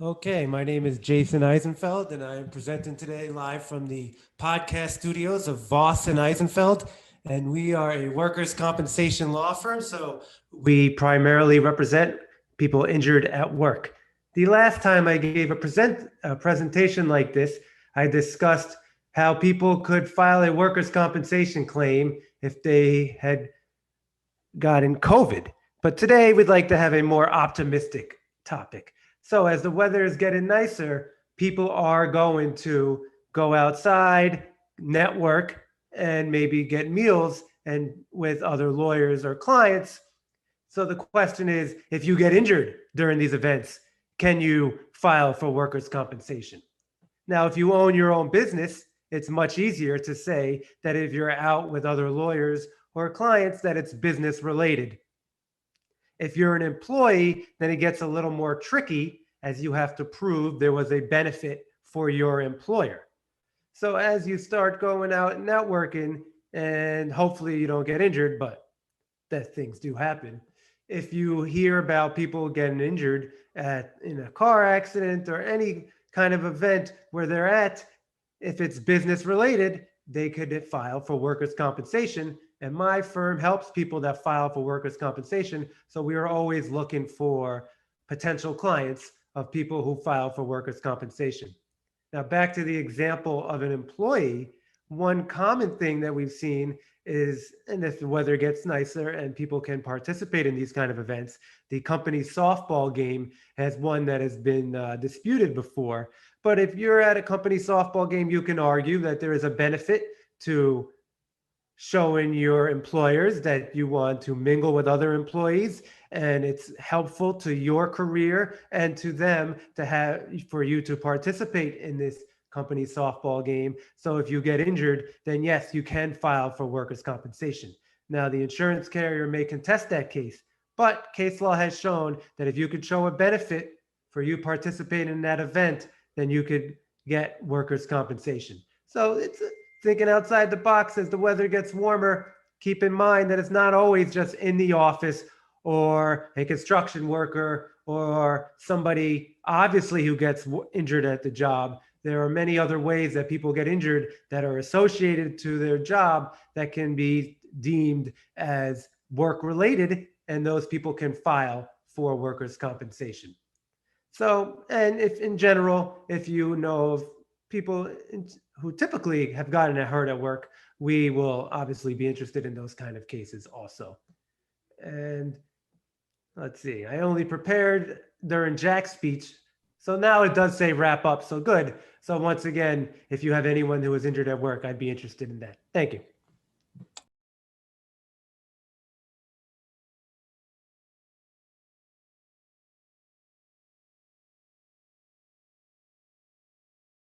Okay, my name is Jason Eisenfeld, and I am presenting today live from the podcast studios of Voss and Eisenfeld. And we are a workers' compensation law firm, so we primarily represent people injured at work. The last time I gave a presentation like this, I discussed how people could file a workers' compensation claim if they had gotten COVID. But today we'd like to have a more optimistic topic. So as the weather is getting nicer, people are going to go outside, network, and maybe get meals and with other lawyers or clients. So the question is, if you get injured during these events, can you file for workers' compensation? Now, if you own your own business, it's much easier to say that if you're out with other lawyers or clients, that it's business related. If you're an employee, then it gets a little more tricky as you have to prove there was a benefit for your employer. So as you start going out and networking, and hopefully you don't get injured, but that things do happen. If you hear about people getting injured in a car accident or any kind of event where they're at, if it's business related, they could file for workers' compensation. And my firm helps people that file for workers' compensation. So we are always looking for potential clients of people who file for workers' compensation. Now, back to the example of an employee, one common thing that we've seen is, and if the weather gets nicer and people can participate in these kind of events, the company softball game has one that has been disputed before. But if you're at a company softball game, you can argue that there is a benefit to showing your employers that you want to mingle with other employees, and it's helpful to your career and to them to have for you to participate in this company softball game. So if you get injured, then yes, you can file for workers' compensation. Now, the insurance carrier may contest that case, but case law has shown that if you could show a benefit for you participating in that event, then you could get workers' compensation. So it's thinking outside the box as the weather gets warmer. Keep in mind that it's not always just in the office or a construction worker or somebody obviously who gets injured at the job. There are many other ways that people get injured that are associated to their job that can be deemed as work related, and those people can file for workers' compensation. So, and if in general, if you know of people who typically have gotten hurt at work, we will obviously be interested in those kind of cases also. And let's see, I only prepared during Jack's speech. So now it does say wrap up. So good. So once again, if you have anyone who was injured at work, I'd be interested in that. Thank you.